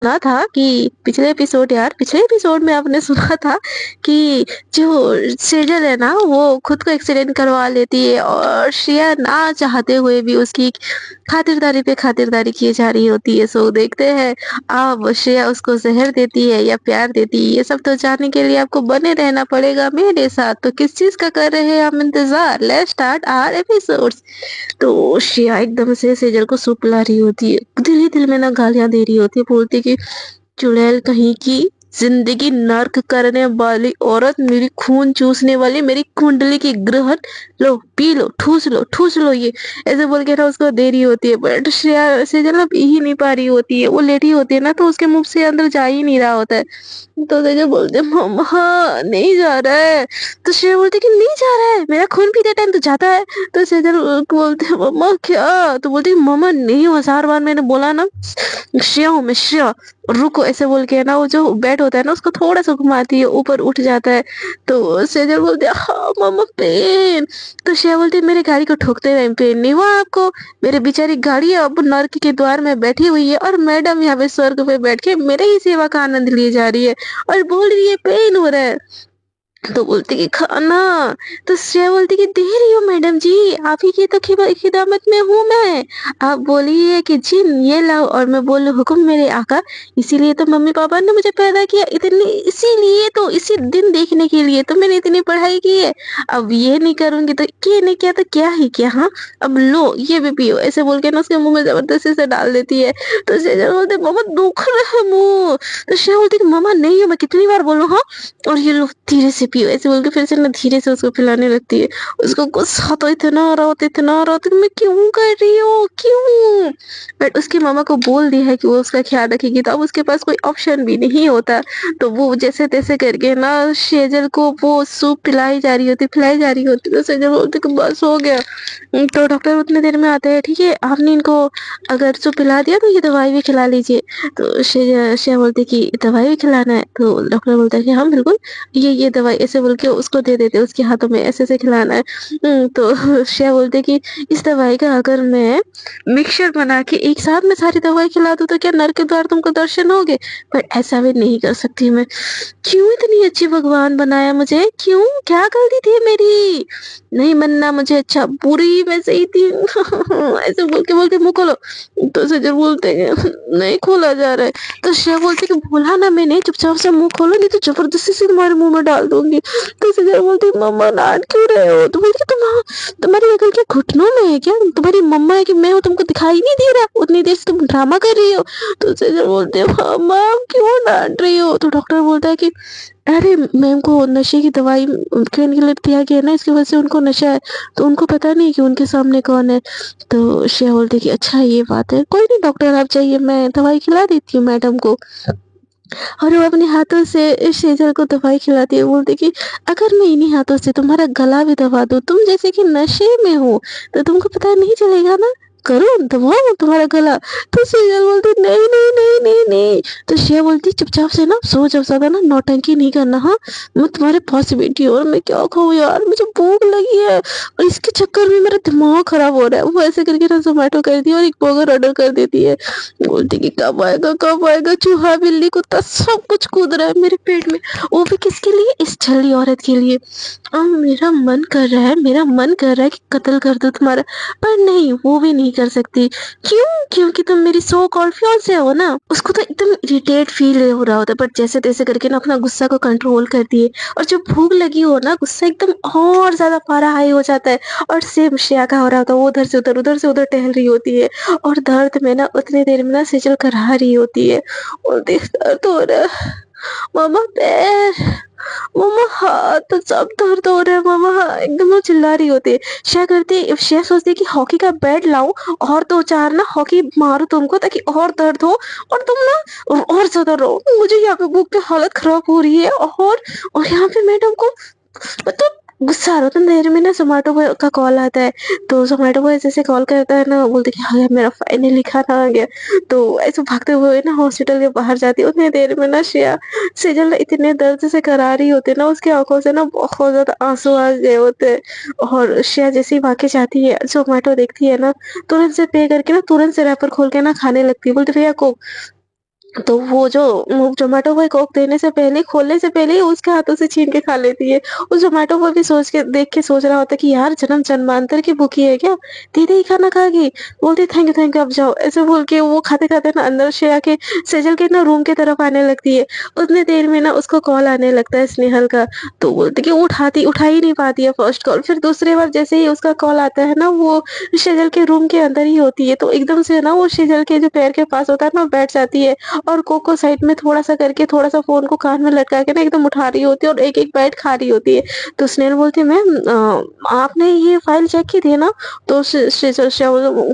सुना था कि पिछले एपिसोड में आपने सुना था कि जो सेजल है ना वो खुद को एक्सीडेंट करवा लेती है और श्रेया ना चाहते हुए भी उसकी खातिरदारी पे खातिरदारी की जा रही होती है। सो देखते हैं अब श्रेया उसको जहर देती है या प्यार देती है, ये सब तो जानने के लिए आपको बने रहना पड़ेगा मेरे साथ। तो किस चीज का कर रहे हैं हम इंतजार? Let's start our episodes. तो श्रेया एकदम से सेजल को सूप पिला रही होती है, दिल ही दिल में ना गालियां दे रही होती है, बोलती कि चुड़ैल कहीं की, जिंदगी नर्क करने वाली औरत, मेरी खून चूसने वाली, मेरी कुंडली की ग्रहण, लो पी लो, ठूस लो ये, ऐसे बोल के ना उसको दे रही होती है। बट श्रेया सेजल ना पी ही नहीं पा रही होती है, वो लेटी होती है ना तो उसके मुंह से अंदर जा ही नहीं रहा होता है। तो सेजल बोलते हैं, मम्मा नहीं जा रहा है। तो श्रेया बोलती है कि नहीं जा रहा है, मेरा खून पीते टाइम तो जाता है। तो सेजल बोलते हैं, मम्मा क्या? तो बोलती है, मम्मा नहीं हूँ, 1000 बार मैंने बोला ना, श्रेया हूँ मैं, श्रेया रुको, ऐसे बोल के ना वो जो बेड होता है ना उसको थोड़ा सा घुमाती है, ऊपर उठ जाता है। तो सेजल बोलते हैं, हाँ मम्मा पेन। तो श्रेया बोलती है, मेरी गाड़ी को ठोकते टाइम पेन नहीं हुआ आपको? मेरे बेचारी गाड़ी अब नर्क के द्वार में बैठी हुई है और मैडम यहाँ पे स्वर्ग पे बैठ के मेरे ही सेवा का आनंद लिए जा रही है और बोल रही है पेन हो रहा है। तो बोलती कि खाना। तो श्रेया बोलती कि दे रही हूँ मैडम जी, आप ही की तो खिदमत में हूँ मैं। आप बोलिए कि जिन ये लाओ और मैं बोलूँ हुक्म मेरे आका। इसीलिए तो मम्मी पापा ने मुझे पैदा किया, इतनी इसीलिए तो इसी दिन देखने के लिए तो मैंने इतनी पढ़ाई की है। अब ये नहीं करूंगी तो ये नहीं किया तो क्या ही किया, हाँ अब लो ये भी पियो, ऐसे बोल के ना उसके मुंह में जबरदस्ती से डाल देती है। तो श्रेया बोलते मामा दुख रहा है मुंह। तो श्रेया बोलती कि मामा नहीं है, मैं कितनी बार बोलूँ, हाँ और ये लो धीरे से पियो, ऐसे बोल के फिर से ना धीरे से उसको पिलाने लगती है। उसको गुस्सा तो इतना आ रहा होता कि मैं क्यों कर रही हूँ, क्यों? बट उसकी मामा को बोल दिया है कि वो उसका ख्याल रखेगी, तो अब उसके पास कोई ऑप्शन भी नहीं होता। तो वो जैसे तैसे करके ना सेजल को वो सूप पिलाई जा रही होती। तो सेजल बोलती कि बस हो गया। तो डॉक्टर उतने देर में आता है, ठीक है आपने इनको अगर सूप पिला दिया तो ये दवाई भी खिला लीजिए। तो श्रेया बोलती कि दवाई भी खिलाना है? तो डॉक्टर बोलता है कि हाँ बिल्कुल, ये दवाई, ऐसे बोल के उसको दे देते, उसके हाथों में ऐसे खिलाना है। तो श्रेया बोलती है कि इस दवाई का अगर मैं मिक्सचर बना के एक साथ में सारी दवाई खिला दूं तो क्या नर के द्वार तुमको दर्शन होगे? पर ऐसा भी नहीं कर सकती मैं। क्यों इतनी अच्छी भगवान बनाया मुझे, क्यों, क्या गलती थी मेरी? नहीं बनना मुझे अच्छा, बुरी मैं सही थी। ऐसे बोल के मुंह खोलो। तो सजर बोलते हैं नहीं खोला जा रहा है। तो श्रेया बोलती कि बोला ना मैंने चुपचाप से मुंह खोलो, नहीं तो जबरदस्ती से तुम्हारे मुंह में डाल दूंगी। तो सजर बोलती मम्मा डांट क्यों रहे हो? तो बोलती तुम्हारी अकल क्या घुटनों में है क्या? तुम्हारी मम्मा है कि मैं हूँ, तुमको दिखाई नहीं दे रहा? उतनी देर से तुम ड्रामा कर रही हो। तो सजर बोलते हैं मम्मा आप क्यों डांट रही हो? तो डॉक्टर बोलता है कि अरे मैम को नशे की दवाई क्लिनिक के लिए दिया गया है ना, इसकी वजह से उनको नशा है, तो उनको पता नहीं कि उनके सामने कौन है। तो श्रेया बोलती कि अच्छा ये बात है, कोई नहीं डॉक्टर आप चाहिए, मैं दवाई खिला देती हूँ मैडम को। और वो अपने हाथों से सेजल को दवाई खिलाती है, बोलती कि अगर मैं इन्हीं हाथों से तुम्हारा गला भी दबा दूं, तुम जैसे कि नशे में हो, तो तुमको पता नहीं चलेगा ना, करो दबाओ तुम्हारा गला। तो सेजल बोलती नहीं नहीं नहीं नहीं नहीं। तो श्रेया बोलती चुपचाप से ना सो, जब ज्यादा ना नौटंकी नहीं करना, हाँ मैं तुम्हारे पास बैठी हूँ और मैं क्या खाऊं यार, मुझे भूख लगी है और इसके चक्कर में मेरा दिमाग खराब हो रहा है। वो ऐसे करके ना जोमेटो कर दी और एक बर्गर ऑर्डर कर देती है। बोलती कि कब आएगा, चूहा बिल्ली कुत्ता सब कुछ कूद रहा है मेरे पेट में, वो भी किसके लिए, इस छली औरत के लिए। अब मेरा मन कर रहा है कि कत्ल कर दो तुम्हारा, पर नहीं वो भी नहीं कर सकती। क्यों? क्योंकि तुम मेरी सो कॉल्ड फियांसे हो ना। उसको तो एकदम इरिटेट फील हो रहा होता है, बट जैसे तैसे करके ना अपना गुस्सा को कंट्रोल करती है। और जब भूख लगी हो ना, गुस्सा एकदम और ज्यादा पारा हाई हो जाता है। और सेम श्रेया का हो रहा होता है, वो उधर से उधर टहल रही होती है और दर्द में ना उतनी देर में ना सेजल करा रही होती है। और देख दर्द हो रहा है, मामा पैर, मामा हाथ, तो सब दर्द हो रहा है मामा, हाँ एकदम वो चिल्ला रही होती है। श्रेया सोचती है कि हॉकी का बैट लाऊं और दो चार ना हॉकी मारो तुमको, ताकि और दर्द हो और तुम ना और ज्यादा रो। मुझे यहाँ पे भूख की हालत खराब हो रही है और यहाँ पे मैडम को मतलब गुस्सा आ रहा होता है। देर में ना जोमेटो बॉय का कॉल आता है। तो जोमेटो बॉय जैसे कॉल करता है ना, बोलते कि हाँ मेरा फाइनली खाना आ गया। तो ऐसे भागते हुए ना हॉस्पिटल के बाहर जाती है। उतनी देर में ना श्रेया सेजल ना इतने दर्द से करा रही होती है ना, उसकी आंखों से ना बहुत ज्यादा आंसू आ गए होते हैं। और श्रेया जैसे ही भाग के जाती है, जोमेटो देखती है ना, तुरंत से पे करके ना तुरंत से रैपर खोल के ना खाने लगती है। बोलती भैया को तो वो जो ज़ोमैटो बॉय कोक देने से पहले खोलने से पहले ही उसके हाथों से छीन के खा लेती है। उस ज़ोमैटो बॉय भी सोच के देख के सोच रहा होता है कि यार जन्म जन्मांतर की भूखी है क्या? धीरे ही खाना खाएगी। बोलती थैंक यू अब जाओ। ऐसे बोल के वो खाते-खाते ना अंदर से आके सेजल के ना रूम की तरफ आने लगती है। उतनी देर में ना उसको कॉल आने लगता है स्नेहल का। तो बोलती कि उठा ही नहीं पाती है फर्स्ट कॉल। फिर दूसरी बार जैसे ही उसका कॉल आता है ना वो सेजल के रूम के अंदर ही होती है। तो एकदम से ना वो सेजल के जो पैर के पास होता है ना बैठ जाती है और कोको साइड में थोड़ा-सा करके थोड़ा-सा फ़ोन को कान में लटका के ना एकदम उठा रही होती है और एक-एक बाइट खा रही होती है। तो स्नेहल बोलती है, "मैम आपने ये फ़ाइल चेक की थी ना?" तो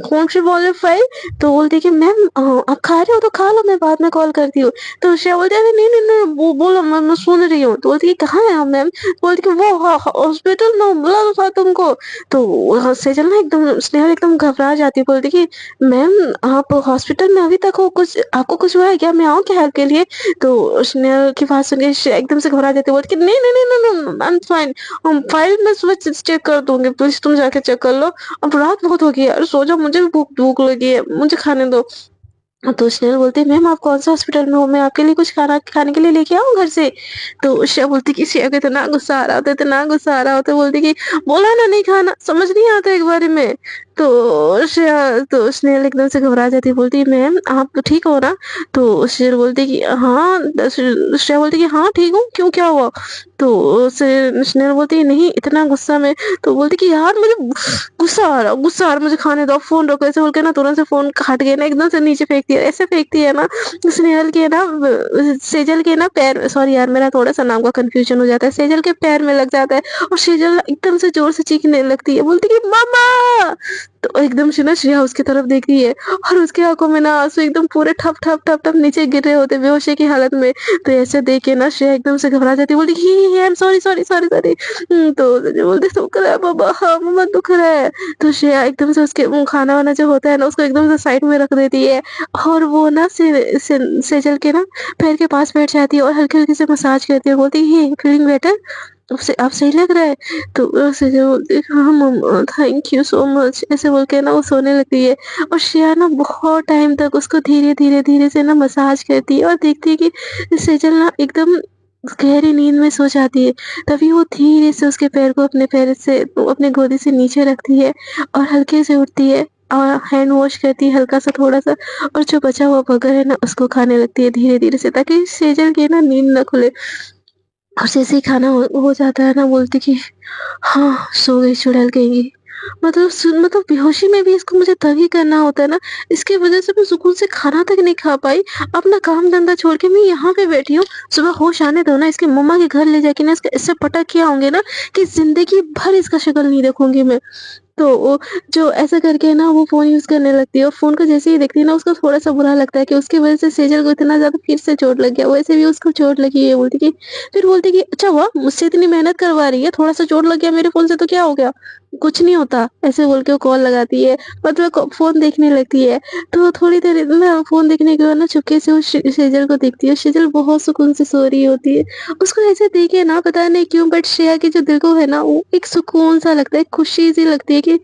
कौन-सी वाली फ़ाइल? तो बोलती है कि, "मैम आप खा रहे हो तो खा लो, मैं बाद में कॉल करती हूँ।" तो श्रेया बोलती है, "अरे नहीं, वो बोलो मैं सुन रही हूँ।" तो बोलती है, "कहाँ हैं आप मैम?" बोलती है, "वो हॉस्पिटल में बुला था तुमको।" तो सेजल ना एकदम स्नेहल एकदम घबरा जाती है, बोलती कि मैम आप हॉस्पिटल में अभी तक हो, कुछ आपको कुछ हुआ है क्या? मैं आऊँ क्या हेल्प के लिए? तो स्नेहल की बात सुन के एकदम से घबरा जाती है, बोलती कि नहीं, आई एम फाइन। फाइल मैं सुबह चेक कर दूँगी, प्लीज़ तुम जाके चेक कर लो। अब रात बहुत हो गई है, अरे सो जाओ, मुझे भी भूख भूख लगी है, मुझे खाने दो। तो स्नेहल बोलती है, "मैम आप कौन-से हॉस्पिटल में हो? मैं आपके लिए कुछ खाना खाने के लिए लेके आऊँ घर से?" तो श्रेया बोलती कि श्रेया को इतना गुस्सा आ रहा होता है, बोलती कि, "बोला ना नहीं खाना, समझ नहीं आता एक बारी में?" तो स्नेहल एकदम से घबरा जाती है, बोलती है, "मैम आप ठीक हो ना?" तो स्नेहल बोलती है कि, "हाँ" श्रेया बोलती है कि, "हाँ, ठीक हूँ, क्यों क्या हुआ?" तो स्नेहल बोलती है, "नहीं, इतना गुस्सा में" तो बोलती कि, "यार मुझे गुस्सा आ रहा, मुझे खाने दो, फ़ोन रखो।" ऐसे बोल के ना तुरंत से फ़ोन काट के ना एकदम से नीचे फेंकती है। ऐसे फेंकती है ना स्नेहल के ना सेजल के ना पैर सॉरी यार मेरा थोड़ा-सा नाम का कन्फ्यूज़न हो जाता है। सेजल के पैर में लग जाता है और सेजल ना एकदम से ज़ोर से चीखने लगती है, बोलती कि मम्मा! तो एकदम से ना श्रेया उसकी तरफ देखती है और उसकी आँखों में ना आँसू एकदम पूरे ठप नीचे गिर रहे होते हैं बेहोशी की हालत में। तो ऐसे देख के ना श्रेया एकदम से घबरा जाती है, बोलती ही आई एम सॉरी। तो जो बोलते दुख रहा है पापा, हाँ मम्मा दुख रहा है। तो श्रेया एकदम से उसके खाना-वाना जो होता है ना उसको एकदम से साइड में रख देती है और वो ना सेजल के ना पैर के पास बैठ जाती है और हल्के-हल्के से मसाज करती है, बोलती है हे फीलिंग बेटर? अब सही लग रहा है? तो सेजल बोलती है हाँ मम्मा थैंक यू सो मच ऐसे बोल के ना वो सोने लगती है और श्रेया ना बहुत टाइम तक उसको धीरे से ना मसाज करती है और देखती है कि सेजल ना एकदम गहरी नींद में सो जाती है। तभी वो धीरे से उसके पैर को अपने पैर से अपने गोदी से नीचे रखती है और हल्के से उठती है और हैंड वॉश करती है हल्का-सा थोड़ा-सा और जो बचा हुआ बर्गर है ना उसको खाने लगती है धीरे-धीरे से ताकि सेजल की ना नींद ना खुले। और जैसे ही खाना हो जाता है ना बोलती कि हाँ, सो गई चुड़ैल कहीं। मतलब बेहोशी में भी इसको मुझे तभी करना होता है ना, इसकी वज़ह से मैं सुकून से खाना तक नहीं खा पाई। अपना काम-धंधा छोड़ के मैं यहाँ पे बैठी हूँ। सुबह होश आने दो ना, इसकी मम्मा के घर ले जाके ना इसका ऐसे पटक के आऊँगी ना कि ज़िंदगी भर इसका शक्ल नहीं देखूँगी मैं। तो वो जो ऐसा करके ना वो फ़ोन यूज़ करने लगती है और फ़ोन को जैसे ही देखती है ना उसको थोड़ा-सा बुरा लगता है कि उसकी वज़ह से सेजल को इतना ज़्यादा फिर से चोट लग गया। वैसे भी उसको चोट लगी है बोलती कि फिर बोलती कि अच्छा हुआ मुझसे इतनी मेहनत करवा रही है, थोड़ा-सा चोट लग गया मेरे फ़ोन से तो क्या हो गया? कुछ नहीं होता। ऐसे बोल के वो कॉल लगाती है मतलब फ़ोन देखने लगती है। तो थोड़ी देर ना फ़ोन देखने के बाद ना चुपके से वो सेजल को देखती है। सेजल बहुत सुकून से सो रही होती है। उसको ऐसे देखे ना पता नहीं क्यों बट श्रेया के जो दिल को है ना वो एक सुकून सा लगता है, खुशी सी लगती है कि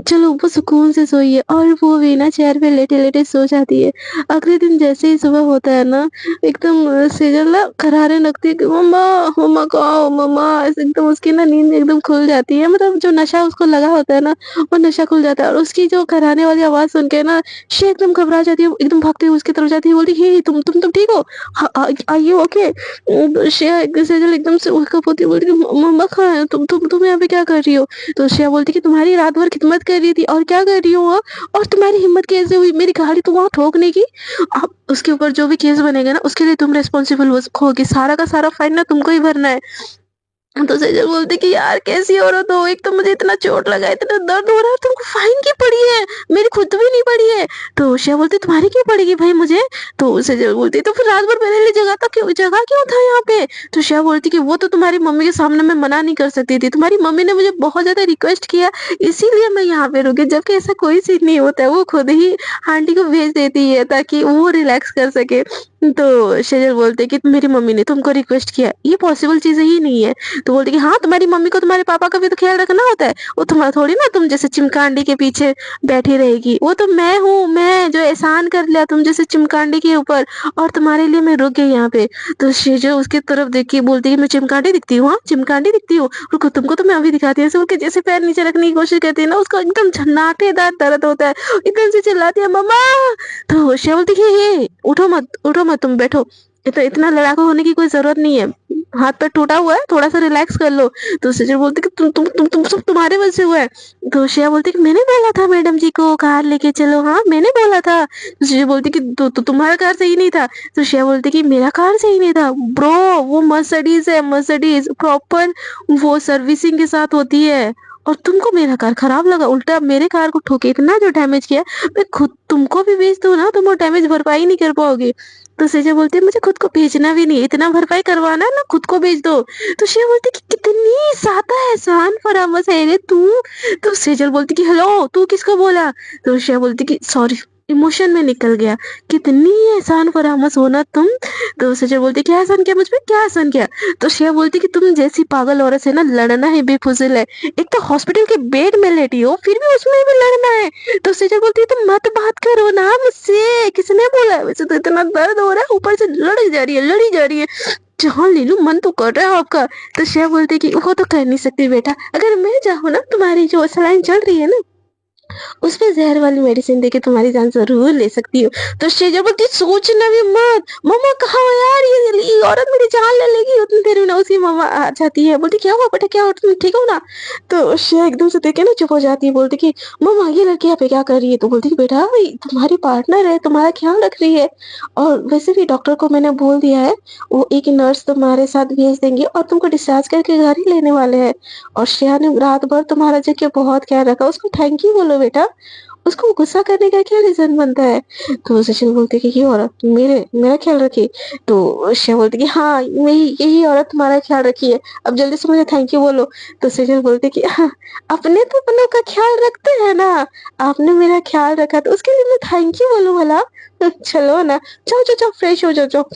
चलो वो सुकून से सोई है और वो भी ना चेयर पे लेटे-लेटे सो जाती है। अगले दिन जैसे ही सुबह होता है ना एकदम सेजल ना कराहने लगती है कि मम्मा, मम्मा कहाँ हो मम्मा? ऐसे एकदम उसकी ना नींद एकदम खुल जाती है मतलब जो नशा उसको लगा होता है ना वो नशा खुल जाता है और उसकी जो कराहने वाली आवाज़ सुन के ना श्रेया एकदम घबरा जाती है, एकदम भागते हुए उसकी तरफ जाती है, बोलती है, "हे तुम ठीक हो? Are you okay?" Shreya Sejal एकदम से उठ कँप होती है, बोलती है, मम्मा कहाँ है? तुम यहाँ पे क्या कर रही हो?" तो श्रेया बोलती कि तुम्हारी रात भर खिदमत कर रही थी और क्या कर रही हूँ और तुम्हारी हिम्मत कैसे हुई मेरी गाड़ी तुम वहाँ ठोकने की? अब उसके ऊपर जो भी केस बनेगा ना उसके लिए तुम रिस्पॉन्सिबल होगी, सारा का सारा फाइन ना तुमको ही भरना है। तो सेजल बोलती कि यार कैसी औरत हो? एक तो मुझे इतना चोट लगा है, इतना दर्द हो रहा है, तुमको फाइन की पड़ी है? मेरी खुद भी नहीं पड़ी है। तो श्रेया बोलती तुम्हारी क्यों पड़ेगी भाई मुझे? तो सेजल बोलती तो फिर रात भर मेरे लिए जगह क्यों था यहाँ पे? तो श्रेया बोलती कि वो तो तुम्हारी मम्मी के सामने मैं मना नहीं कर सकती थी। तुम्हारी मम्मी ने मुझे बहुत ज़्यादा रिक्वेस्ट किया इसीलिए मैं यहाँ पे रुकी। जबकि ऐसा कोई सीन नहीं होता है, वो खुद ही आंटी को भेज देती है ताकि वो रिलैक्स कर सके। तो सेजल बोलते कि मेरी मम्मी ने तुमको रिक्वेस्ट किया, ये पॉसिबल चीज़ ही नहीं है। तो बोलती कि हाँ, तुम्हारी मम्मी को तुम्हारे पापा का भी तो ख्याल रखना होता है। वो तुम्हारा थोड़ी ना तुम जैसे चिमकांडी के पीछे बैठी रहेगी। वो तो मैं हूँ, मैं जो एहसान कर लिया तुम जैसे चिमकांडी के ऊपर, और तुम्हारे लिए मैं रुक गई यहाँ पे। तो शेजल उसकी तरफ देख के बोलती है, मैं चिमकांडी दिखती हूँ? हाँ, चिमकांडी दिखती हूँ? रुको, तुमको तो मैं अभी दिखाती हूँ। ऐसे बोल के जैसे पैर नीचे रखने की कोशिश करती है ना, उसको एकदम झन्नाटेदार दर्द होता है। एकदम से चिल्लाती है, मम्मा! तो शेया बोलती है, ये उठो मत, उठो मत, तुम बैठो। इतना लड़ाकू होने की कोई जरूरत नहीं है। हाथ पैर टूटा हुआ है, थोड़ा सा रिलैक्स कर लो। तो सेजल बोलती कि तुम सब तुम्हारे वजह से हुआ है। तो श्रेया बोलती कि मैंने बोला था मैडम जी को कार लेके चलो, हाँ मैंने बोला था। तो श्रेया बोलती कि तो तुम्हारा कार सही नहीं था। तो श्रेया बोलती कि मेरा कार सही नहीं था ब्रो, वो मर्सिडीज है, मर्सिडीज प्रॉपर वो सर्विसिंग के साथ होती है। और तुमको मेरा कार खराब लगा, उल्टा मेरे कार को ठोके, इतना जो डैमेज किया। मैं खुद तुमको भी बेच दूं ना, तुम वो डैमेज भरपाई नहीं कर पाओगे। तो सेजा बोलती है, मुझे खुद को बेचना भी नहीं, इतना भरपाई करवाना है ना, खुद को बेच दो। तो श्रेया बोलती कि कितनी ज्यादा एहसान फरामोश है रे तू। तो सेजल बोलती कि हेलो, तू किसको बोला? तो श्रेया बोलती कि सॉरी, इमोशन में निकल गया। कितनी एहसान फरामोश हो ना तुम। तो सेजल बोलती क्या एहसान किया मुझ पे, क्या एहसान किया? तो श्रेया बोलती कि तुम जैसी पागल औरत से ना लड़ना ही बेफिजूल है। एक तो हॉस्पिटल के बेड में लेटी हो, फिर भी उसमें भी लड़ना है। तो सेजल बोलती है, तुम मत बात करो ना मुझसे, किसने बोला है? वैसे तो इतना दर्द हो रहा है, ऊपर से लड़ी जा रही है, लड़ी जा रही है। जान ले लूं, मन तो कर रहा है आपका। तो श्रेया बोलती कि वो तो कर नहीं सकती बेटा, अगर मैं चाहूँ ना, तुम्हारी जो सलाइन चल रही है ना, उसपे जहर वाली मेडिसिन देके तुम्हारी जान जरूर ले सकती हो। तो शेजा बोलती सोचना भी मत। मम्मा कहाँ हो यार, ये औरत मेरी जान ले लेगी। उतनी देर में ना उसकी मम्मा आ जाती है, बोलती क्या हुआ बेटा, क्या हुआ, तुम ठीक हो ना? तो शेया एकदम से देखे ना चुप हो जाती है, बोलती कि मम्मा ये लड़की यहाँ पे क्या कर रही है? तो बोलती कि बेटा भाई तुम्हारी पार्टनर है, तुम्हारा ख्याल रख रही है। और वैसे भी डॉक्टर को मैंने बोल दिया है, वो एक नर्स तुम्हारे साथ भेज देंगे और तुमको डिस्चार्ज करके घर ही लेने वाले हैं। और श्रेया ने रात भर तुम्हारा जगह बहुत ख्याल रखा, उसको थैंक यू बोलो बेटा। उसको गुस्सा करने का क्या रीजन बनता है? तो सचिन बोलते कि ये औरत मेरा ख्याल रखी। तो श्रेया बोलती कि हाँ, यही औरत तुम्हारा ख्याल रखी है, अब जल्दी से मुझे थैंक यू बोलो। तो सचिन बोलते कि हाँ, अपने तो अपनों का ख्याल रखते हैं ना, आपने मेरा ख्याल रखा तो उसके लिए मैं थैंक यू बोलूं भला? चलो ना, जाओ जाओ जाओ, फ्रेश हो जाओ जाओ।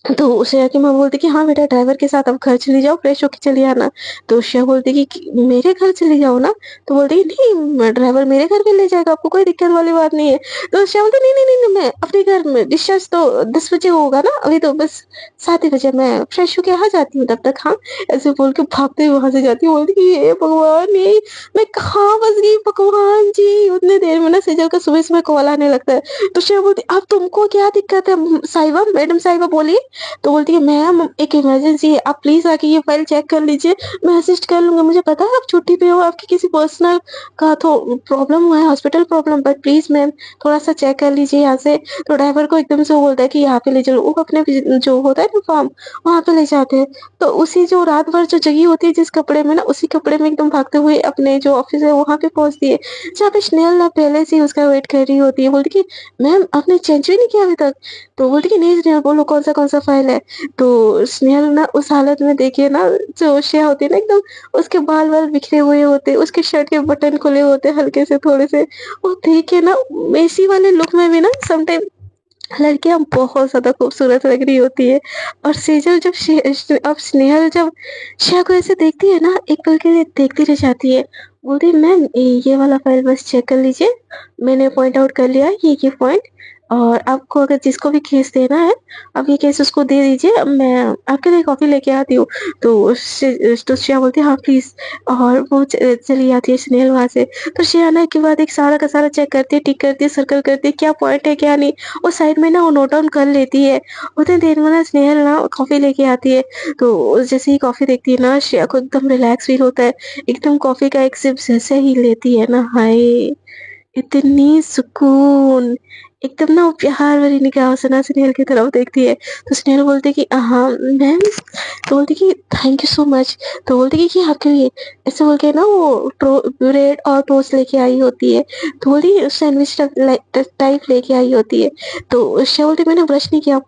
तो श्रेया की माँ बोलती कि हाँ बेटा, ड्राइवर के साथ अब घर चली जाओ, फ्रेश होके चली आना। तो श्रेया बोलती कि मेरे घर चली जाओ ना? तो बोलती कि नहीं, ड्राइवर मेरे घर पे ले जाएगा, आपको कोई दिक्कत वाली बात नहीं है। तो श्रेया बोलती नहीं नहीं नहीं नहीं, मैं अपने घर में, डिस्चार्ज तो 10 बजे होगा ना, अभी तो बस 7 ही बजे, मैं फ्रेश होके आ जाती हूँ तब तक। हाँ, ऐसे बोल के भागते हुए वहां से जाती है, बोलती कि हे भगवान, ये मैं कहाँ फंस गई भगवान जी। उतने देर में ना सेजल का सुबह सुबह कॉल आने लगता है। तो श्रेया बोलती अब तुमको क्या दिक्कत है साहिबा, मैडम साहिबा बोलिए। तो बोलती है मैम एक इमरजेंसी है, आप प्लीज आके ये फाइल चेक कर लीजिए, मैं असिस्ट कर लूंगा। मुझे पता है आप छुट्टी पे हो, आपकी किसी पर्सनल का तो प्रॉब्लम हुआ है, hospital problem, but please ma'am थोड़ा सा चेक कर लीजिए यहाँ से। तो ड्राइवर को एकदम से वो बोलता है कि यहाँ पे ले चलो, वो अपने जो होता है ना फॉर्म, वहाँ पे ले जाते हैं। तो उसी जो रात भर जो जगी होती है जिस कपड़े में ना, उसी कपड़े में एकदम भागते हुए अपने जो ऑफिस है वहाँ पे पहुंचती है, जहाँ पे स्नेहल ना पहले से ही उसका वेट कर रही होती है। बोलती कि मैम आपने चेंज भी नहीं किया अभी तक? तो बोलती कि नहीं स्नेहल, बोलो कौन सा फाइल है? तो स्नेहल ना उस हालत में देखिए ना, जो श्रेया होती है ना एकदम, उसके बाल वाल बिखरे हुए होते, उसके शर्ट के बटन खुले होते हल्के से थोड़े से, वो देख के ना मेसी वाले लुक में भी ना समटाइम लड़कियां बहुत ज्यादा खूबसूरत लग रही होती है। और सेजल जब अब स्नेहल जब श्रेया को ऐसे देखती है ना, एक पल के लिए देखती रह जाती है। बोलती है मैम ये वाला फाइल बस चेक कर लीजिए, मैंने पॉइंट आउट कर लिया ये पॉइंट, और आपको अगर जिसको भी केस देना है आप ये केस उसको दे दीजिए, अब मैं आपके लिए कॉफी लेके आती हूँ। तो श्रेया बोलती है हाँ प्लीज। और वो चली आती है स्नेहल वहां से। तो श्रेया ना के बाद एक सारा का सारा चेक करती है, टिक करती है, सर्कल करती है, क्या पॉइंट है क्या नहीं, वो साइड में ना वो नोट डाउन कर लेती है। उतनी देर में ना स्नेहल ना कॉफी लेके आती है। तो जैसे ही कॉफी देखती है ना, श्रेया को एकदम रिलैक्स फील होता है, एकदम कॉफी का एक सिप जैसे ही लेती है ना, हाय इतनी सुकून। एकदम ना वो प्यार भरी निगाहों से ना स्नेहल की तरफ देखती है। तो स्नेहल बोलती कि हाँ मैम। तो बोलती कि थैंक यू सो मच। तो बोलती कि आपके लिए, ऐसे बोल के ना वो ब्रेड और टोस्ट लेके आई होती है। तो बोलती सैंडविच टाइप लेके आई होती है। तो उससे बोलती मैंने ब्रश नहीं किया।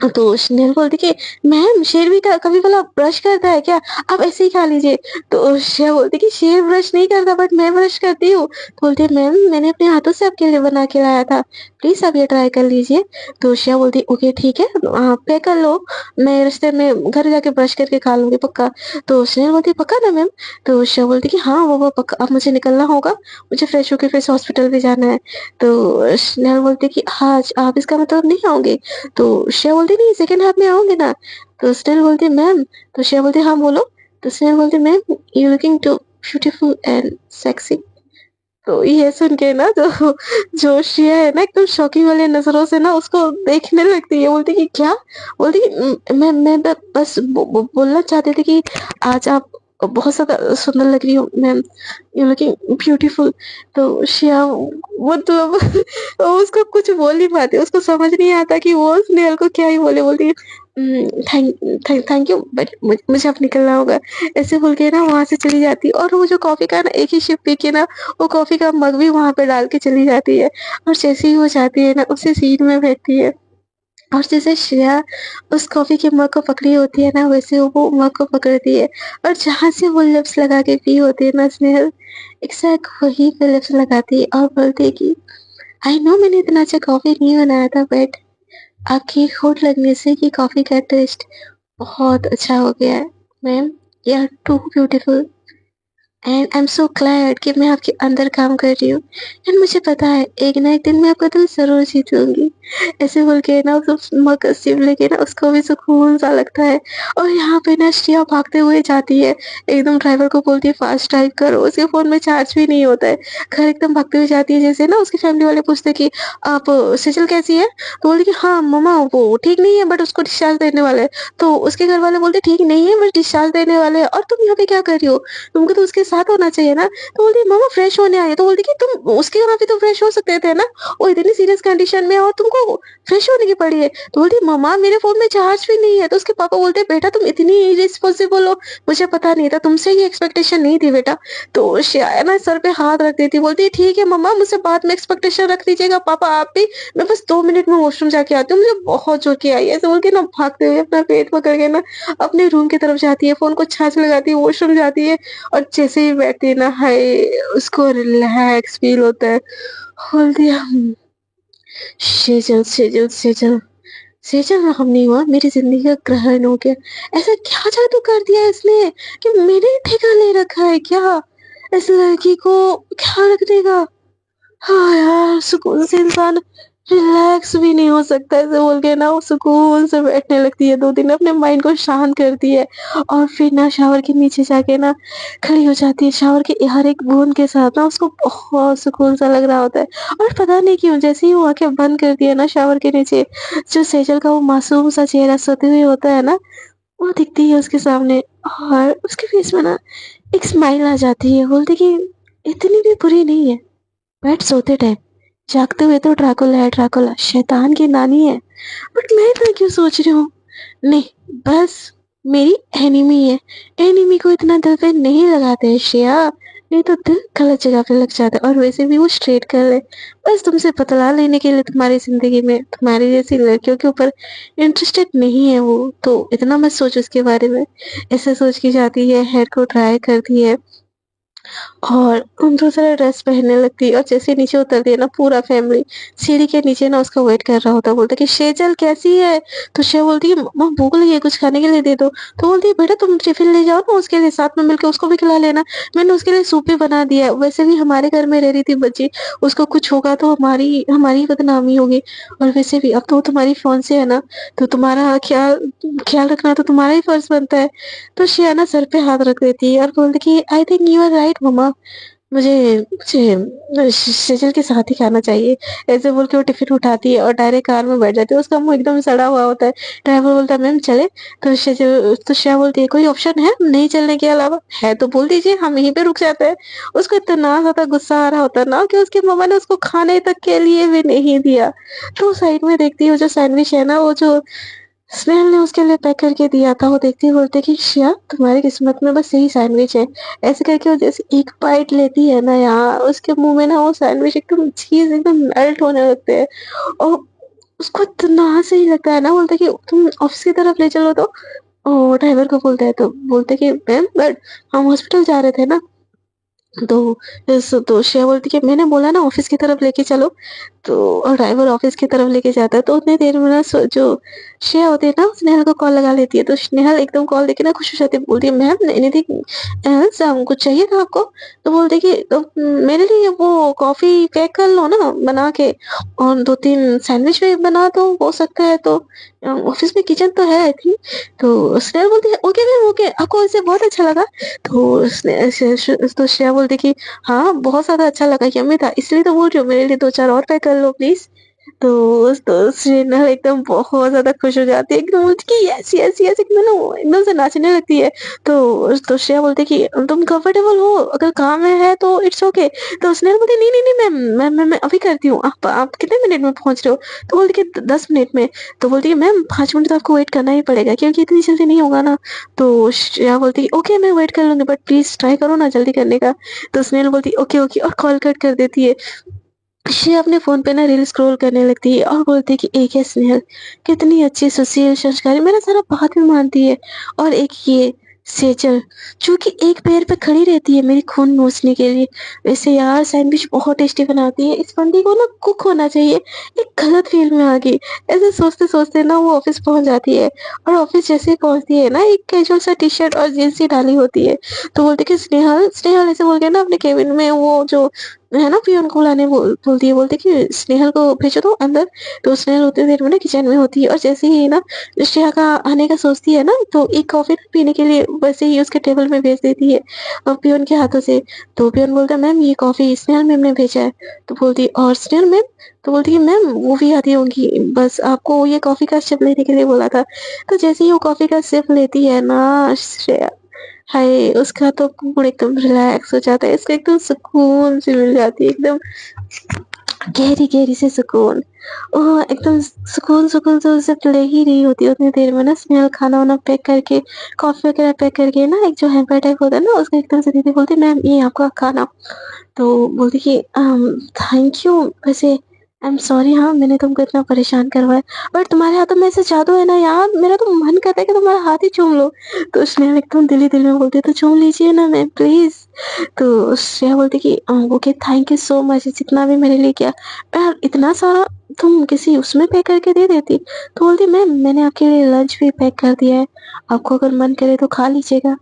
तो स्नेहल बोलती कि मैम शेर भी कभी भला ब्रश करता है क्या, आप ऐसे ही खा लीजिए। तो श्रेया बोलती कि शेर ब्रश नहीं करता बट मैं ब्रश करती हूँ। तो बोलती है मैम मैंने अपने हाथों से आपके लिए बना के लाया था, प्लीज़ आप ये ट्राई कर लीजिए। तो श्रेया बोलती ओके ठीक है, पैक कर लो, मैं रास्ते में घर जाके ब्रश करके खा लूँगी पक्का। तो स्नेहल बोलती पक्का ना मैम? तो श्रेया बोलती कि हाँ, वो पक्का, अब मुझे निकलना होगा, मुझे फ्रेश होके फिर से हॉस्पिटल भी जाना है। तो स्नेहल बोलती कि आज आप इसका मतलब नहीं आओगे? तो श्रेया बोलती नहीं, सेकंड हाफ में आऊँगी ना। तो स्नेहल बोलती मैम, तो श्रेया बोलती हाँ बोलो। तो स्नेहल बोलती ma'am, you looking too beautiful and sexy. तो ये सुन के ना जो जो श्रेया है ना एकदम शॉकिंग वाली नज़रों से ना उसको देखने लगती है, बोलती कि क्या? बोलती कि मैं बस बोलना चाहती थी कि आज आप बहुत ज़्यादा सुंदर लग रही हो मैम, यू लुकिंग ब्यूटीफुल। तो श्रेया वो तो अब वो उसको कुछ बोल नहीं पाती, उसको समझ नहीं आता कि वो स्नेहल को क्या ही बोले, बोलती है थैंक थैंक यू बट मुझे अब निकलना होगा। ऐसे बोल के ना वहाँ से चली जाती है और वो जो कॉफ़ी का ना एक ही सिप पी के ना वो कॉफ़ी का मग भी वहाँ पे डाल के चली जाती है और जैसे ही वो जाती है ना उसी सीट में बैठती है और जैसे श्रेया उस कॉफ़ी के मग को पकड़ी होती है ना वैसे वो मग को पकड़ती है और जहाँ से वो लिप्स लगा के पी होती है ना स्नेहल, एग्ज़ैक्ट वहीं पे लिप्स लगाती है और बोलती है कि आई नो मैंने इतना अच्छा कॉफ़ी नहीं बनाया था बट आपकी होंठ लगने से ये कॉफ़ी का टेस्ट बहुत अच्छा हो गया है। Ma'am, you are too beautiful and I am so glad कि मैं आपके अंदर काम कर रही हूँ एंड मुझे पता है एक ना एक दिन मैं आपका दिल ज़रूर जीत लूँगी। ऐसे बोल के ना उस मग सिप लेके ना उसको भी सुकून सा लगता है और यहाँ पे ना श्रेया भागते हुए जाती है, एकदम ड्राइवर को बोलती है फास्ट ड्राइव करो, उसके फ़ोन में चार्ज भी नहीं होता है। घर एकदम भागते हुए जाती है जैसे ना उसकी फैमिली वाले पूछते हैं कि आप सेजल कैसी है? तो बोलती कि हाँ, मम्मा वो ठीक नहीं है बट उसको डिस्चार्ज देने वाले हैं। तो उसके घर वाले बोलते ठीक नहीं है बट डिस्चार्ज देने वाले हैं और तुम यहाँ पे क्या कर रही हो? तुमको तो उसके साथ होना चाहिए ना। तो बोलती है मम्मा फ्रेश होने आई है। तो बोलती कि तुम उसके वहाँ भी तो फ्रेश हो सकते थे ना, वो इतनी सीरियस कंडीशन में है और तुमको फ्रेश होने की पड़ी है। तो बोलती है मम्मा मेरे फ़ोन में चार्ज भी नहीं है। तो उसके पापा बोलते हैं बेटा तुम इतनी इर्रेस्पॉन्सिबल हो, मुझे पता नहीं था, तुमसे ये एक्सपेक्टेशन नहीं थी बेटा। तो श्रेया ना सर पे हाथ रख देती है, बोलती है ठीक है मम्मा मुझसे बाद में एक्सपेक्टेशन रख लीजिएगा पापा आप भी, मैं बस 2 मिनट में वॉशरूम जाके आती हूँ, मुझे बहुत ज़ोर की आई है। ऐसे बोल के ना भागते हुए अपना पेट पकड़ के ना अपने रूम की तरफ जाती है, फ़ोन को छाछ लगाती है, वॉशरूम जाती है और जैसे ही बैठती है ना हाय उसको रिलैक्स फ़ील होता है। बोलती है सेजल, सेजल, सेजल, सेजल नाम नहीं हुआ मेरी ज़िंदगी का ग्रहण हो गया। ऐसा क्या जादू कर दिया इसने कि मैंने ही ठेका ले रखा है क्या? इस लड़की को क्या रख देगा? हाँ यार, सुकून से इंसान रिलैक्स भी नहीं हो सकता ऐसे बोल के ना वो सुकून से बैठने लगती है 2 दिन अपने माइंड को शांत करती है और फिर ना शावर के नीचे जाके ना खड़ी हो जाती है। शावर के हर एक बूंद के साथ ना उसको बहुत सुकून सा लग रहा होता है और पता नहीं क्यों जैसे ही वो आँखें बंद करती है ना शावर के नीचे, जो सेजल का वो मासूम सा चेहरा सोते हुए होता है ना, वो दिखती है उसके सामने और उसके फेस में ना एक स्माइल आ जाती है। बोलती कि इतनी भी बुरी नहीं है। बट सोते टाइम जागते हुए तो ड्रैकुला है, ड्रैकुला शैतान की नानी है। बट मैं इतना क्यों सोच रही हूँ? नहीं, बस मेरी एनिमी है। एनिमी को इतना दिल पे नहीं लगाते हैं श्रेया, नहीं तो दिल गलत जगह पे लग जाता है और वैसे भी वो स्ट्रेट गर्ल है। बस तुमसे बतला लेने के लिए तुम्हारी ज़िंदगी में तुम्हारी जैसी लड़कियों के ऊपर इंटरेस्टेड नहीं है वो, तो इतना मत सोच उसके बारे में। ऐसे सोच के जाती है, हेयर को ड्राई करती है और दूसरा ड्रेस पहनने लगती है और जैसे नीचे उतरती है ना पूरा फैमिली सीढ़ी के नीचे ना उसका वेट कर रहा होता है। बोलता है कि शेजल कैसी है? तो शे बोलती है मम्मा भूख लगी है कुछ खाने के लिए दे दो। तो बोलती है बेटा तुम टिफिन ले जाओ ना उसके लिए, साथ में मिलके उसको भी खिला लेना, मैंने उसके लिए सूप भी बना दिया है। वैसे भी हमारे घर में रह रही थी बच्ची, उसको कुछ होगा तो हमारी हमारी ही बदनामी होगी और वैसे भी अब तो वो तुम्हारी फ़ोन से है ना, तो तुम्हारा ख्याल ख्याल रखना तो तुम्हारा ही फर्ज़ बनता है। तो शियाना सर पे हाथ रख देती है और बोलती कि I think you are right mamma, मुझे मुझे सेजल के साथ ही खाना चाहिए। ऐसे बोल के वो टिफ़िन उठाती है और डायरेक्ट कार में बैठ जाती है। उसका मुँह एकदम सड़ा हुआ होता है। ड्राइवर बोलता है मैम चलें? तो श्रेया बोलती है कोई ऑप्शन है नहीं चलने के अलावा? है तो बोल दीजिए हम यहीं पे रुक जाते हैं। उसको इतना ज़्यादा गुस्सा आ रहा होता है ना कि उसकी मम्मा ने उसको खाने तक के लिए भी नहीं दिया। तो साइड में देखती है वो जो सैंडविच है ना, वो जो स्नेहल ने उसके लिए पैक करके दिया था, वो देखते ही बोलते कि श्रेया तुम्हारी किस्मत में बस यही सैंडविच है। ऐसे करके वो जैसे एक बाइट लेती है ना यार, उसके मुँह में ना वो सैंडविच एकदम चीज़ एकदम मेल्ट होने लगते हैं और उसको इतना सही लगता है ना, बोलता है कि तुम ऑफ़िस की तरफ ले चलो तो ड्राइवर को बोलता है तो बोलते हैं कि मैम बट हम हॉस्पिटल जा रहे थे ना। तो श्रेया बोलती कि मैंने बोला ना ऑफिस की तरफ लेके चलो, तो और ड्राइवर ऑफिस की तरफ लेके जाता है, तो उतनी देर में ना जो श्रेया होती है ना स्नेहल को कॉल लगा लेती है, तो स्नेहल एकदम कॉल देके ना खुश हो जाती है, बोलती है मैम एनीथिंग एल्स, कुछ चाहिए था आपको? तो बोलती है कि मेरे लिए वो कॉफी पैक कर लो ना बना के, और 2-3 सैंडविच भी बना दो, हो सकता है तो ऑफिस में किचन तो है आई थिंक। तो स्नेहल बोलती है ओके मैम ओके, आपको इससे बहुत अच्छा लगा? तो उसने तो श्रेया बोलती कि हाँ, बहुत ज़्यादा अच्छा लगा, यम्मी था, इसलिए तो बोल रही हूँ, मेरे लिए 2-4 और पैक कर लो प्लीज़। तो श्रीनल एकदम बहुत ज़्यादा खुश हो जाती है, एकदम बोलती कि यस, यस, यस, एकदम से नाचने लगती है। तो श्रेया बोलती है कि तुम कंफर्टेबल हो? अगर काम में है तो इट्स ओके। तो स्नेहल बोलती है नहीं, नहीं, नहीं मैम, मैं अभी करती हूँ। आप कितने मिनट में पहुँच रहे हो? तो बोलती है 10 मिनट में। तो बोलती है मैम 5 मिनट तो आपको वेट करना ही पड़ेगा, क्योंकि इतनी जल्दी नहीं होगा ना। तो श्रेया बोलती है ओके मैं वेट कर लूँगी, बट प्लीज़ ट्राई करो ना जल्दी करने का। तो स्नेहल बोलती है ओके, ओके, और कॉल कट कर देती है। श्रेया अपने फ़ोन पे ना रील स्क्रॉल करने लगती है और बोलती है कि एक है स्नेहल, कितनी अच्छी सुशील संस्कारी, मेरा सारा बात भी मानती है, और एक ये सेजल, जो कि एक पैर पे खड़ी रहती है मेरी खून नोचने के लिए। वैसे यार सैंडविच बहुत टेस्टी बनाती है, इस बंदी को ना कुक होना चाहिए। एक गलत फील्ड में आ गई। ऐसे सोचते-सोचते ना वो ऑफ़िस पहुँच जाती है, और ऑफ़िस जैसे ही पहुँचती है ना, एक कैजुअल सा टी-शर्ट और जीन्स ही डाली होती है। तो बोलती है कि स्नेहल, स्नेहल ऐसे बोल के ना अपने केबिन में वो जो है ना पियून को बुलाने बोलती है, बोलती है कि स्नेहल को भेजो तो अंदर। तो स्नेहल उतनी देर में ना किचन में होती है, और जैसे ही ना श्रेया का आने का सोचती है ना, तो एक कॉफ़ी पीने के लिए वैसे ही उसके टेबल में भेज देती है पियून के हाथों से। तो पियून बोलता है मैम ये कॉफ़ी स्नेहल मैम ने भेजा है। तो बोलती है और स्नेहल मैम? तो बोलती है मैम वो भी आती होंगी, बस आपको ये कॉफ़ी का सिप लेने के लिए बोला था। तो जैसे ही वो कॉफ़ी का सिप लेती है ना श्रेया, हाय! उसका तो मूड एकदम रिलैक्स हो जाता है, इसको एकदम सुकून सी मिल जाती है, एकदम गहरी-गहरी सी सुकून। एकदम सुकून से उसे ले ही रही होती है उतनी देर में ना स्नेहल खाना-वाना पैक करके, कॉफ़ी वगैरह पैक करके ना, एक जो हैम्पर टाइप होता है ना, उसको एकदम से दीदी बोलती है मैम ये आपका खाना। तो बोलती कि थैंक यू, वैसे आई एम सॉरी, हाँ, मैंने तुमको इतना परेशान करवाया, बट तुम्हारे हाथों में ऐसे जादू है ना यार, मेरा तो मन करता है कि तुम्हारा हाथ ही चूम लो। तो स्नेहल एकदम दिल ही दिल में बोलती है तो चूम लीजिए ना मैम प्लीज़। तो श्रेया बोलती कि okay thank you so much, जितना भी मेरे लिए किया। यार इतना सारा तुम किसी उसमें पैक करके दे देती। तो बोलती मैम मैंने आपके लिए लंच भी पैक कर दिया है, आपको अगर मन करे तो खा लीजिएगा।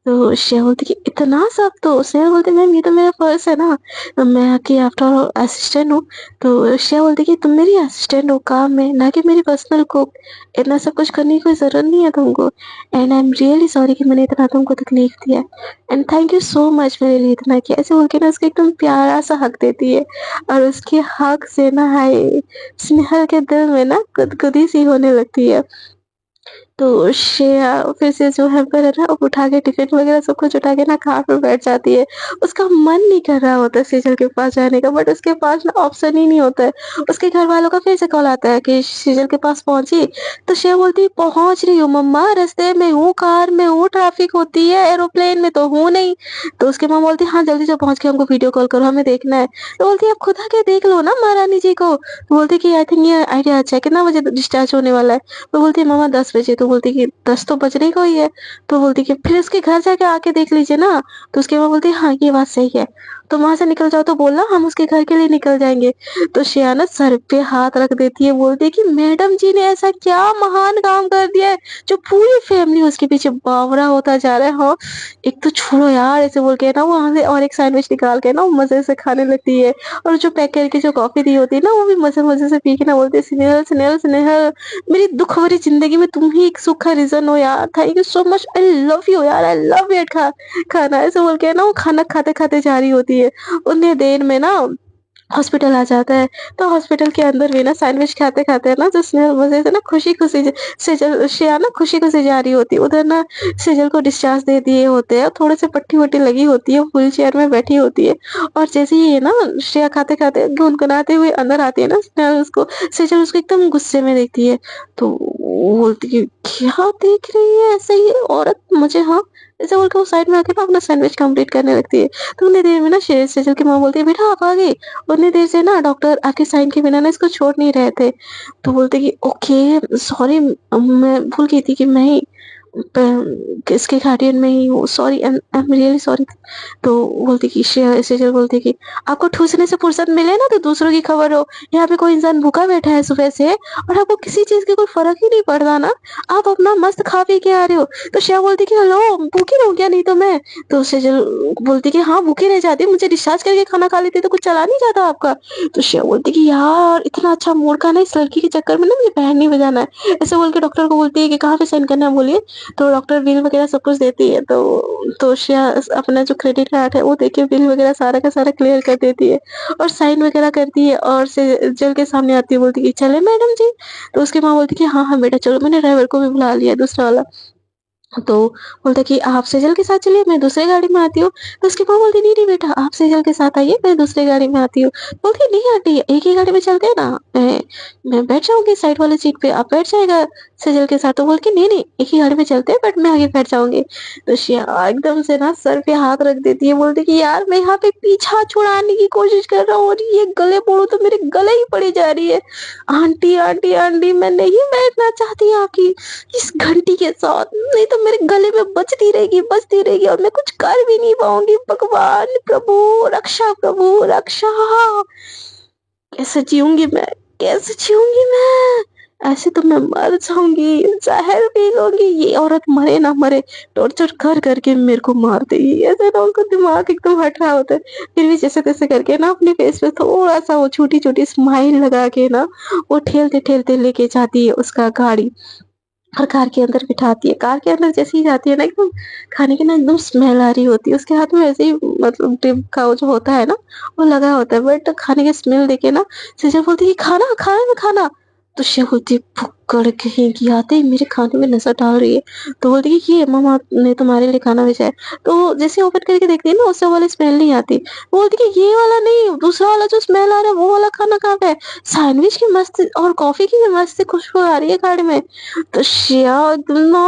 तो श्रेया बोलती कि इतना सब? तो श्रेया बोलती मैम ये तो मेरा पर्स है ना, मैं आपकी आफ्टर ऑल असिस्टेंट हूँ। तो श्रेया बोलती कि तुम मेरी असिस्टेंट हो काम में, ना कि मेरी पर्सनल कुक। इतना सब कुछ करने की कोई ज़रूरत नहीं है तुमको, and I am really sorry कि मैंने इतना तुमको तकलीफ दिया है, and thank you so much मेरे लिए इतना किया। ऐसे बोल के ना उसको एकदम प्यारा सा हग देती है, और उसके हग से ना हाय स्नेहल के दिल में ना गुदगुदी सी होने लगती है। तो श्रेया फिर से जो हैम्पर है ना वो उठा के टिफ़िन वग़ैरह सब कुछ उठा के ना कार में बैठ जाती है। उसका मन नहीं कर रहा होता है सेजल के पास जाने का, बट उसके पास ना ऑप्शन ही नहीं होता है। उसके घरवालों का फिर से कॉल आता है कि सेजल के पास पहुँची? तो श्रेया बोलती है पहुँच रही हूँ मम्मा, रास्ते में हूँ, कार में हूँ, ट्रैफिक होती है, एरोप्लेन में तो हूँ नहीं। तो उसकी माँ बोलती है हाँ जल्दी से पहुँच के हमको वीडियो कॉल करो, हमें देखना है। तो बोलती है आप खुद आके देख लो ना महारानी जी को। तो बोलती है कि आई थिंक ये आइडिया अच्छा है, कितना बजे डिस्चार्ज होने वाला है? तो बोलती है मम्मा 10 बजे। तो बोलती कि 10 तो बजने को ही है। तो बोलती कि फिर इसके घर जाके आके देख लीजिए ना। तो उसकी माँ बोलती है हाँ ये बात सही है, तुम वहाँ से निकल जाओ तो बोलना हम उसके घर के लिए निकल जाएँगे। तो श्रेया ना सर पे हाथ रख देती है, बोलती है कि मैडम जी ने ऐसा क्या महान काम कर दिया है, जो पूरी फैमिली उसके पीछे बावरा होता जा रहा है। हाँ, एक तो छोड़ो यार ऐसे बोल के ना वो वहाँ से और एक सैंडविच निकाल के ना वो मज़े से खाने लगती है, और जो पैक करके जो कॉफ़ी दी होती है ना वो भी मज़े-मज़े से पी के ना बोलती है स्नेहल, स्नेहल, स्नेहल, मेरी दुख भरी ज़िंदगी में तुम ही एक सुख का रीज़न हो यार। Thank you so much, I love you यार, आई लव इट खाना ऐसे बोल के ना वो खाना खाते-खाते जा रही होती है। उतनी देर में ना हॉस्पिटल आ जाता है। तो हॉस्पिटल के अंदर भी ना सैंडविच खाते-खाते ना जो स्नेहल मज़े से ना खुशी-खुशी सेजल श्रेया ना खुशी-खुशी जा रही होती है। उधर ना सेजल को डिस्चार्ज दे दिए होते हैं, थोड़े से पट्टी-वट्टी लगी होती है, व्हीलचेयर में बैठी होती है, और जैसे ही ये ना श्रेया खाते-खाते गुनगुनाते हुए अंदर आती है ना स्नेहल उसको सेजल उसको एकदम गुस्से में देखती है। तो वो बोलती है क्या देख रही है ऐसे ही औरत मुझे, हाँ? ऐसे बोल के वो साइड में आके ना अपना सैंडविच कंप्लीट करने लगती है। तो उतनी देर में ना सेजल की माँ बोलती है बेटा आप आ गए? उतनी देर से ना डॉक्टर आपके साइन के बिना ना इसको छोड़ नहीं रहे थे। तो बोलते कि ओके सॉरी, मैं भूल गई थी कि मैं ही किसके गार्डियन में ही हूँ, sorry, I am really sorry. तो बोलती कि सेजल बोलती कि आपको ठूसने से फुर्सत मिले ना तो दूसरों की खबर हो। यहाँ पे कोई इंसान भूखा बैठा है सुबह से और आपको किसी चीज की कोई फर्क ही नहीं पड़ रहा ना, आप अपना मस्त खा पी के आ रहे हो। तो श्रेया बोलती कि हेलो, भूखी रहूं क्या नहीं तो मैं। तो सेजल बोलती कि हाँ भूखी रह जाती, मुझे डिस्चार्ज करके खाना खा लेती तो कुछ चला नहीं जाता आपका। तो श्रेया बोलती कि यार इतना अच्छा मूड का ना, इस लड़की के चक्कर में ना मुझे बैंड नहीं बजाना है। ऐसे बोल के डॉक्टर को बोलती है कि कहाँ पे साइन करना है बोलिए। तो डॉक्टर बिल वगैरह सब कुछ देती है। तो श्रेया अपना जो क्रेडिट कार्ड है वो देके बिल वगैरह सारा का सारा क्लियर कर देती है और साइन वगैरह करती है और सेजल के सामने आती है, बोलती कि चले मैडम जी। तो उसकी माँ बोलती कि हाँ हाँ बेटा चलो, मैंने ड्राइवर को भी बुला लिया दूसरा वाला। तो बोलता है कि आप सेजल के साथ चलिए, मैं दूसरे गाड़ी में आती हूँ। तो उसकी माँ बोलती नहीं नहीं बेटा, आप सेजल के साथ आइए, मैं दूसरे गाड़ी में आती हूँ। बोलती नहीं आंटी, एक ही गाड़ी में चलते हैं ना, मैं बैठ जाऊंगी साइड वाले सीट पे, आप बैठ जाएगा सेजल के साथ। तो बोल के नहीं नहीं, एक ही गाड़ी में चलते हैं बट मैं आगे बैठ जाऊंगी। तो श्रेया एकदम से ना सर पे हाथ रख देती है, बोलती कि यार मैं यहाँ पे पीछा छुड़ाने की कोशिश कर रहा हूँ और ये गले पड़ो तो मेरे गले ही पड़ी जा रही है। आंटी आंटी आंटी, मैं नहीं बैठना चाहती आपकी इस घंटी के साथ, नहीं तो मेरे गले में बजती रहेगी और मैं कुछ कर भी नहीं पाऊंगी। भगवान प्रभु रक्षा, प्रभु रक्षा, कैसे जीऊंगी मैं, कैसे जीऊंगी मैं। ऐसे तो मैं मर जाऊंगी, जहर पी लूंगी, ये औरत मरे ना मरे, टॉर्चर कर करके मेरे को मार देगी। ऐसे ना उसका दिमाग एकदम हट रहा होता है, फिर भी जैसे तैसे करके ना अपने फेस पे थोड़ा सा वो छोटी छोटी स्माइल लगा के ना वो ठेलते ठेलते लेके जाती है उसका गाड़ी और कार के अंदर बिठाती है। कार के अंदर जैसे ही जाती है ना, एकदम खाने की ना एकदम स्मेल आ रही होती है उसके हाथ में, ऐसे ही मतलब टिप का वो जो होता है ना वो लगा होता है, बट खाने की स्मेल देके ना सेजल बोलती है खाना खाना ना खाना। तो शिव बोलती है भुक्कड़ कहीं की, आते ही मेरे खाने में नजर डाल रही है। तो बोलती है कि ये मम्मा ने तुम्हारे लिए खाना भेजा है। तो जैसे ओपन करके देखती है ना, उससे वाली स्मेल नहीं आती। बोलती कि ये वाला नहीं, दूसरा वाला जो स्मेल आ रहा है वो वाला खाना कहाँ पे है। सैंडविच की मस्त और कॉफी की भी मस्त खुशबू आ रही है गाड़ी में। तो शायद ना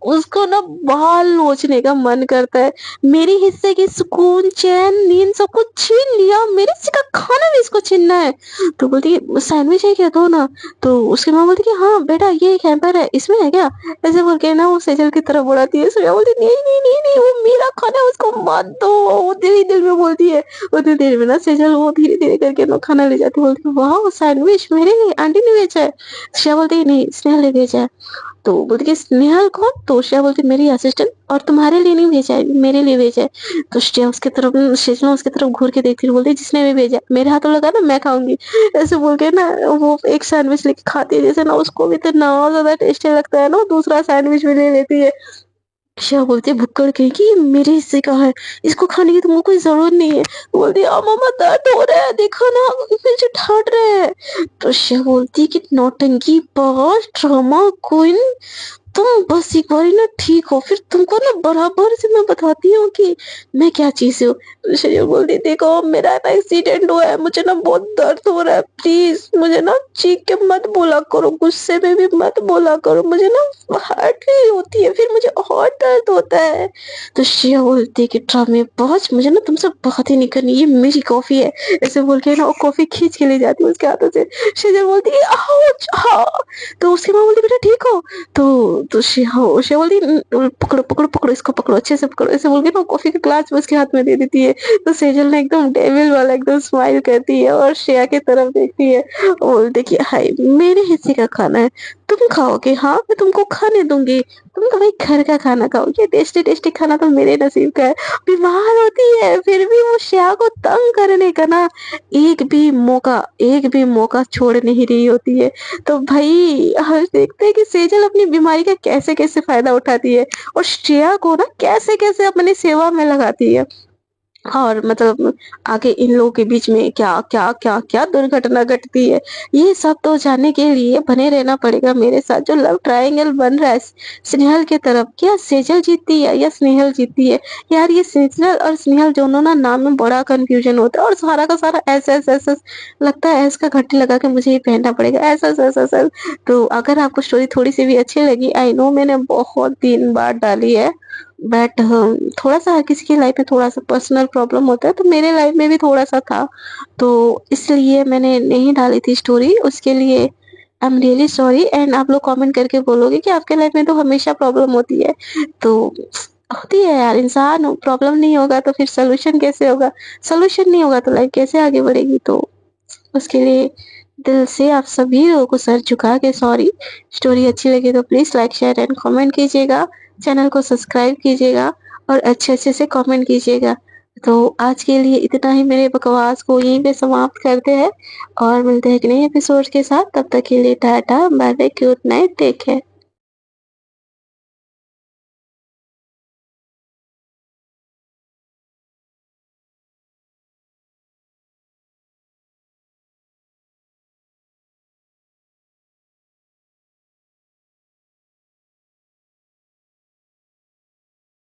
उसको ना बाल नोचने का मन करता है। मेरे हिस्से की सुकून चैन नींद सब कुछ छीन लिया, मेरे हिस्से का खाना भी इसको छीनना है। तो बोलती है सैंडविच है क्या, दो ना। तो उसकी माँ बोलती कि हाँ बेटा ये एक हैम्पर है, इसमें है क्या। ऐसे बोल के ना वो सेजल की तरफ बढ़ाती है। सूर्या बोलती नहीं नहीं नहीं नहीं, वो मेरा खाना है, उसको मत दो। वो दिल ही दिल में बोलती है। उतनी देर में ना सेजल वो धीरे धीरे करके ना खाना ले जाती है, बोलती है वाह सैंडविच मेरे लिए आंटी ने भेजा है। श्रेया बोलती है नहीं स्नेहा ने भेजा है। तो बोलती कि स्नेहल कौन। तो श्रेया बोलती मेरी असिस्टेंट, और तुम्हारे लिए नहीं भेजा है, मेरे लिए भेजा है। तो श्रेया उसके तरफ शेजना उसके तरफ घूर के देखती बोलती जिसने भी भेजा है, मेरे हाथों लगा ना मैं खाऊंगी। ऐसे बोल के ना वो एक सैंडविच लेके खाती है, जैसे ना उसको भी इतना ज्यादा टेस्टी लगता है ना, वो दूसरा सैंडविच भी ले लेती है। श्रेया बोलती है भुक्कड़ कहीं की, ये मेरे हिस्से का है, इसको खाने की तुमको कोई जरूरत नहीं है। बोलती है मम्मा दर्द हो रहा है, देखो ना मुझे ढांट रहा है। तो श्रेया बोलती है कि नौटंकी बाज ड्रामा क्वीन, तुम बस एक बारी ना ठीक हो, फिर तुमको ना बराबर से मैं बताती हूँ कि मैं क्या चीज हूँ। तो शरीर बोलती देखो मेरा ना एक्सीडेंट हुआ है, मुझे ना बहुत दर्द हो रहा है, प्लीज मुझे ना चीख के मत बोला करो, गुस्से में भी मत बोला करो, मुझे ना हार्ट फील होती है, फिर मुझे और दर्द होता है। तो श्रेया बोलती है कि ड्रामे बहुत, मुझे ना तुमसे बात ही नहीं करनी, ये मेरी कॉफी है। ऐसे बोल के ना वो कॉफी खींच के ले जाती है उसके हाथों से। श्रेया बोलती है आउच हाँ। तो उसकी माँ बोलती बेटा ठीक हो। तो शिया बोलती पकड़ो पकड़ो पकड़ो, इसको पकड़ो अच्छे से पकड़ो, ऐसे बोल के ना कॉफी का ग्लास उसके हाथ में दे देती है। तो सेजल ने एकदम डेविल वाला एकदम स्माइल करती है और श्रेया की तरफ देखती है और बोलती कि हाय मेरे हिस्से का खाना है, तुम खाओगे, हाँ मैं तुमको खाने दूंगी, तुम तो भाई घर का खाना खाओगे, टेस्टी टेस्टी खाना तो मेरे नसीब का है। बीमार होती है फिर भी वो श्रेया को तंग करने का ना एक भी मौका छोड़ नहीं रही होती है। तो भाई आज देखते हैं कि सेजल अपनी बीमारी का कैसे कैसे फायदा उठाती है और श्रेया को ना कैसे कैसे अपनी सेवा में लगाती है। और मतलब आगे इन लोगों के बीच में क्या क्या क्या क्या दुर्घटना घटती है, ये सब तो जानने के लिए बने रहना पड़ेगा मेरे साथ। जो लव ट्रायंगल बन रहा है स्नेहल के तरफ, क्या सेजल जीतती है या स्नेहल जीतती है। यार ये सेजल और स्नेहल दोनों ना नाम में बड़ा कंफ्यूजन होता है और सारा का सारा एस एस एस एस लगता है, एस का घट्टी लगा के मुझे ही पहनना पड़ेगा, S S S S S. तो अगर आपको स्टोरी थोड़ी सी भी अच्छी लगी, आई नो मैंने बहुत दिन बाद डाली है, बट थोड़ा-सा हर किसी की लाइफ में थोड़ा-सा पर्सनल प्रॉब्लम होता है, तो मेरे लाइफ में भी थोड़ा-सा था, तो इसलिए मैंने नहीं डाली थी स्टोरी। उसके लिए I am really sorry and आप लोग कमेंट करके बोलोगे कि आपके लाइफ में तो हमेशा प्रॉब्लम होती है। तो होती है यार, इंसान प्रॉब्लम नहीं होगा तो फिर सॉल्यूशन कैसे होगा? सॉल्यूशन नहीं होगा तो लाइफ कैसे आगे बढ़ेगी? तो उसके लिए दिल से आप सभी लोगों को सर झुका के सॉरी। स्टोरी अच्छी लगी तो please like, share and comment कीजिएगा। चैनल को सब्सक्राइब कीजिएगा और अच्छे-अच्छे से कमेंट कीजिएगा। तो आज के लिए इतना ही, मेरे बकवास को यहीं पे समाप्त करते हैं और मिलते हैं एक नए एपिसोड के साथ। तब तक के लिए tata, bye bye, good night, take care.